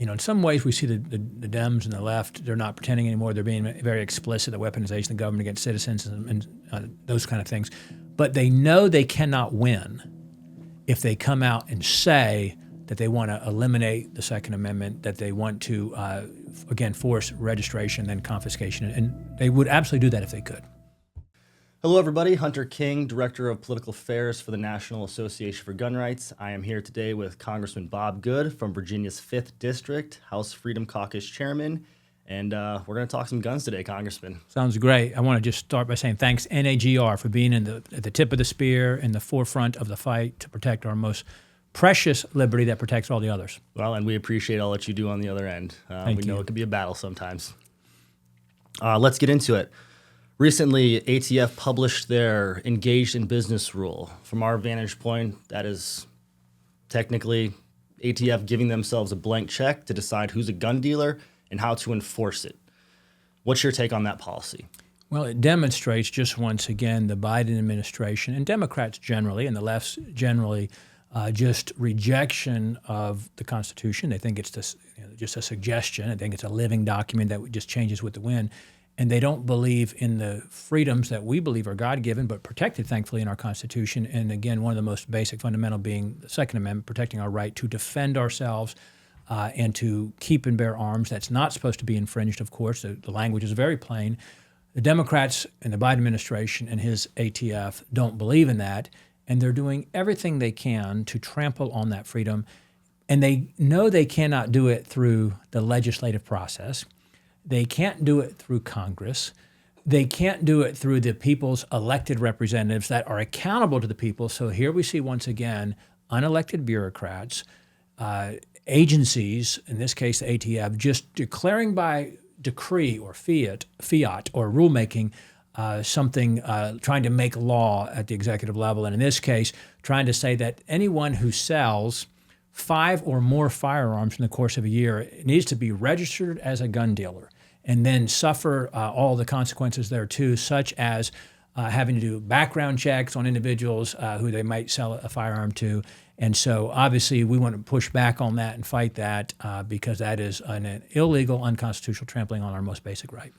In some ways we see the Dems and the left, they're not pretending anymore. They're being very explicit, the weaponization of the government against citizens and those kind of things. But they know they cannot win if they come out and say that they want to eliminate the Second Amendment, that they want to, again, force registration, then confiscation. And they would absolutely do that if they could. Hello, everybody. Hunter King, Director of Political Affairs for the National Association for Gun Rights. I am here today with Congressman Bob Good from Virginia's 5th District, House Freedom Caucus Chairman. And we're going to talk some guns today, Congressman. Sounds great. I want to just start by saying thanks, NAGR, for being at the tip of the spear, in the forefront of the fight to protect our most precious liberty that protects all the others. Well, and we appreciate all that you do on the other end. We know it can be a battle sometimes. Let's get into it. Recently, ATF published their engaged in business rule. From our vantage point, that is technically ATF giving themselves a blank check to decide who's a gun dealer and how to enforce it. What's your take on that policy? Well, it demonstrates just once again the Biden administration and Democrats generally and the lefts generally just rejection of the Constitution. They think it's just a suggestion. I think it's a living document that just changes with the wind. And they don't believe in the freedoms that we believe are God-given but protected, thankfully, in our Constitution. And again, one of the most basic, fundamental being the Second Amendment, protecting our right to defend ourselves and to keep and bear arms. That's not supposed to be infringed, of course. The language is very plain. The Democrats and the Biden administration and his ATF don't believe in that, and they're doing everything they can to trample on that freedom. And they know they cannot do it through the legislative process. They can't do it through Congress. They can't do it through the people's elected representatives that are accountable to the people. So here we see once again unelected bureaucrats, agencies, in this case the ATF, just declaring by decree or fiat or rulemaking something, trying to make law at the executive level. And in this case, trying to say that anyone who sells 5 or more firearms in the course of a year needs to be registered as a gun dealer and then suffer all the consequences there too, such as having to do background checks on individuals who they might sell a firearm to. And so obviously we want to push back on that and fight that because that is an illegal, unconstitutional trampling on our most basic right.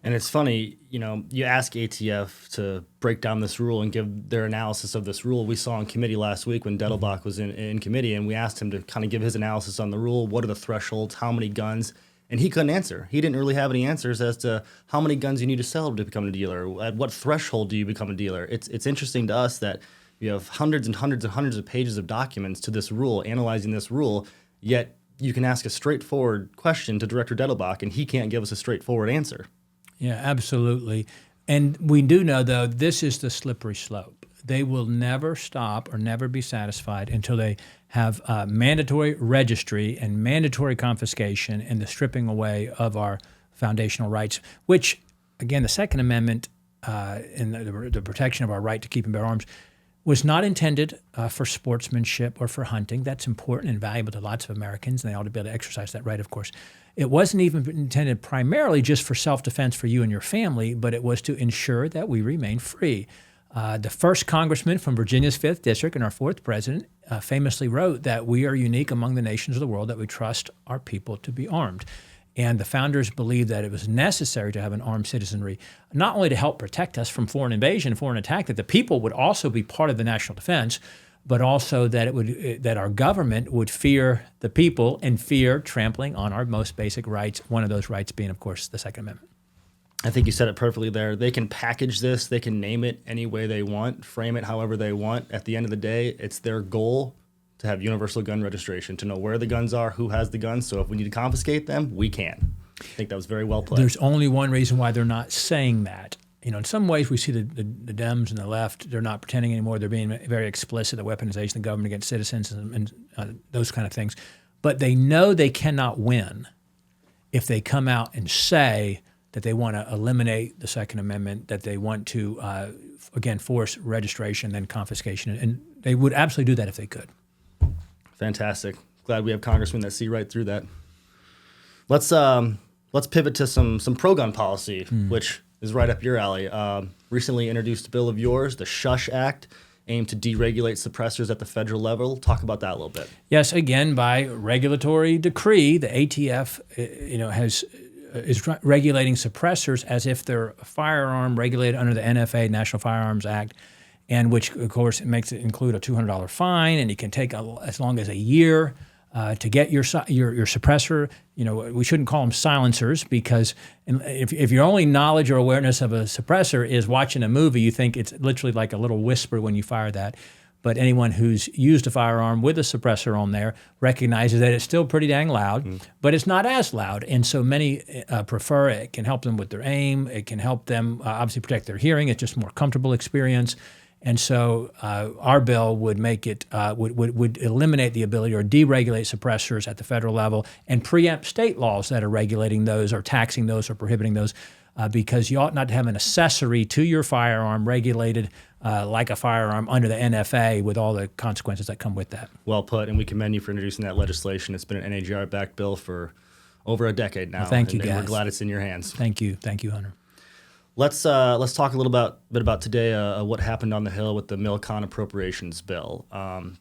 And it's funny, you ask ATF to break down this rule and give their analysis of this rule. We saw in committee last week when Dettelbach was in committee, and we asked him to kind of give his analysis on the rule. What are the thresholds? How many guns? And he couldn't answer. He didn't really have any answers as to how many guns you need to sell to become a dealer. At what threshold do you become a dealer? It's interesting to us that you have hundreds and hundreds and hundreds of pages of documents to this rule, analyzing this rule, yet you can ask a straightforward question to Director Dettelbach, and he can't give us a straightforward answer. Yeah, absolutely. And we do know, though, this is the slippery slope. They will never stop or never be satisfied until they have mandatory registry and mandatory confiscation and the stripping away of our foundational rights, which, again, the Second Amendment and the protection of our right to keep and bear arms was not intended for sportsmanship or for hunting. That's important and valuable to lots of Americans, and they ought to be able to exercise that right, of course. It wasn't even intended primarily just for self-defense for you and your family, but it was to ensure that we remain free. The first congressman from Virginia's 5th District and our 4th president famously wrote that we are unique among the nations of the world, that we trust our people to be armed. And the founders believed that it was necessary to have an armed citizenry, not only to help protect us from foreign invasion, foreign attack, that the people would also be part of the national defense, but also that that our government would fear the people and fear trampling on our most basic rights, one of those rights being, of course, the Second Amendment. I think you said it perfectly there. They can package this, they can name it any way they want, frame it however they want. At the end of the day, it's their goal to have universal gun registration, to know where the guns are, who has the guns. So if we need to confiscate them, we can. I think that was very well played. There's only one reason why they're not saying that. In some ways we see the Dems and the left, they're not pretending anymore. They're being very explicit, the weaponization of the government against citizens and those kind of things. But they know they cannot win if they come out and say that they want to eliminate the Second Amendment, that they want to, again, force registration, then confiscation. And they would absolutely do that if they could. Fantastic. Glad we have congressmen that see right through that. Let's pivot to some pro-gun policy, which is right up your alley. Recently introduced a bill of yours, the SHUSH Act. aim to deregulate suppressors at the federal level. Talk about that a little bit. Yes, again, by regulatory decree, the ATF, is regulating suppressors as if they're a firearm regulated under the NFA, National Firearms Act, and which, of course, it makes it include a $200 fine, and it can take as long as a year to get your suppressor. We shouldn't call them silencers, because if your only knowledge or awareness of a suppressor is watching a movie, you think it's literally like a little whisper when you fire that. But anyone who's used a firearm with a suppressor on there recognizes that it's still pretty dang loud, but it's not as loud. And so many prefer it. It can help them with their aim. It can help them obviously protect their hearing. It's just a more comfortable experience. And so our bill would make it would eliminate the ability or deregulate suppressors at the federal level and preempt state laws that are regulating those or taxing those or prohibiting those, because you ought not to have an accessory to your firearm regulated like a firearm under the NFA with all the consequences that come with that. Well put, and we commend you for introducing that legislation. It's been an NAGR-backed bill for over a decade now. Well, thank you, and guys. We're glad it's in your hands. Thank you, Hunter. Let's talk a little bit about today what happened on the Hill with the Milcon appropriations bill.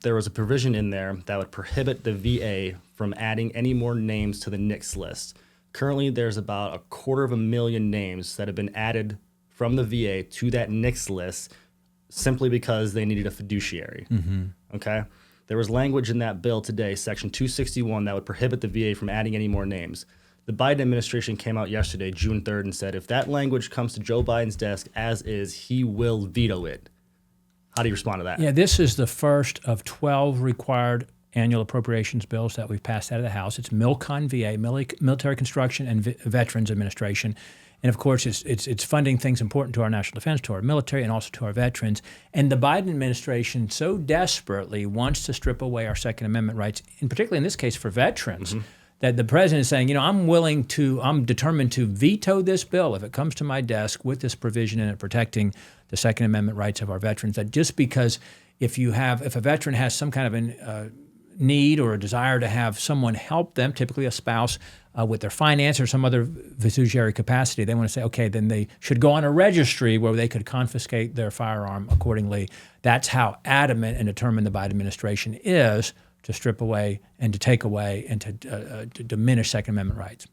There was a provision in there that would prohibit the VA from adding any more names to the NICS list. Currently, there's about 250,000 names that have been added from the VA to that NICS list simply because they needed a fiduciary. Okay? There was language in that bill today, Section 261, that would prohibit the VA from adding any more names. The Biden administration came out yesterday, June 3rd, and said if that language comes to Joe Biden's desk as is, he will veto it. How do you respond to that? Yeah, this is the first of 12 required annual appropriations bills that we've passed out of the House. It's Milcon VA, Military Construction and Veterans Administration. And of course, it's funding things important to our national defense, to our military, and also to our veterans. And the Biden administration so desperately wants to strip away our Second Amendment rights, and particularly in this case for veterans, that the president is saying, I'm determined to veto this bill if it comes to my desk with this provision in it protecting the Second Amendment rights of our veterans. That just because if a veteran has some kind of a need or a desire to have someone help them, typically a spouse, with their finance or some other fiduciary capacity, they want to say, okay, then they should go on a registry where they could confiscate their firearm accordingly. That's how adamant and determined the Biden administration is to strip away and to take away and to diminish Second Amendment rights.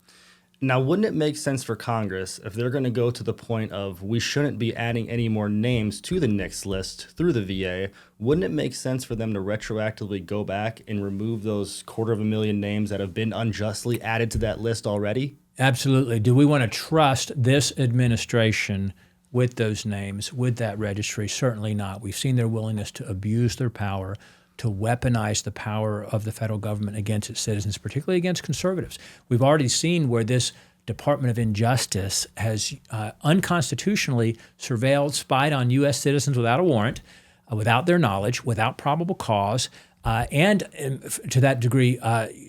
Now, wouldn't it make sense for Congress, if they're going to go to the point of we shouldn't be adding any more names to the NICS list through the VA, wouldn't it make sense for them to retroactively go back and remove those 250,000 names that have been unjustly added to that list already? Absolutely. Do we want to trust this administration with those names, with that registry? Certainly not. We've seen their willingness to abuse their power, to weaponize the power of the federal government against its citizens, particularly against conservatives. We've already seen where this Department of Injustice has unconstitutionally surveilled, spied on U.S. citizens without a warrant, without their knowledge, without probable cause, and to that degree,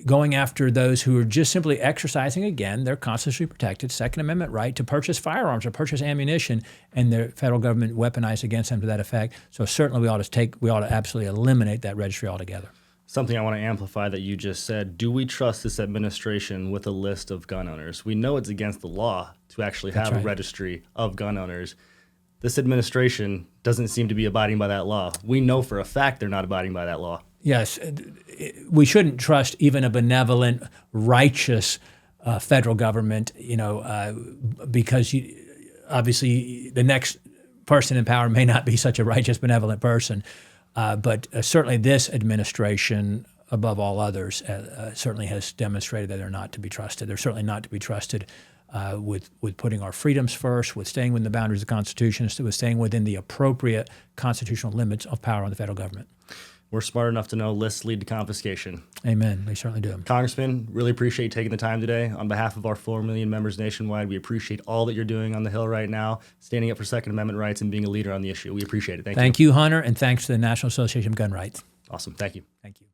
going after those who are just simply exercising, again, their constitutionally protected Second Amendment right to purchase firearms or purchase ammunition, and the federal government weaponized against them to that effect. So certainly we ought to absolutely eliminate that registry altogether. Something I want to amplify that you just said, do we trust this administration with a list of gun owners? We know it's against the law to actually have a registry of gun owners. This administration doesn't seem to be abiding by that law. We know for a fact they're not abiding by that law. Yes, we shouldn't trust even a benevolent, righteous federal government, because obviously the next person in power may not be such a righteous, benevolent person. But certainly this administration, above all others, certainly has demonstrated that they're not to be trusted. They're certainly not to be trusted with putting our freedoms first, with staying within the boundaries of the Constitution, with staying within the appropriate constitutional limits of power on the federal government. We're smart enough to know lists lead to confiscation. Amen. We certainly do. Congressman, really appreciate you taking the time today. On behalf of our 4 million members nationwide, we appreciate all that you're doing on the Hill right now, standing up for Second Amendment rights and being a leader on the issue. We appreciate it. Thank you. Thank you, Hunter, and thanks to the National Association of Gun Rights. Awesome. Thank you. Thank you.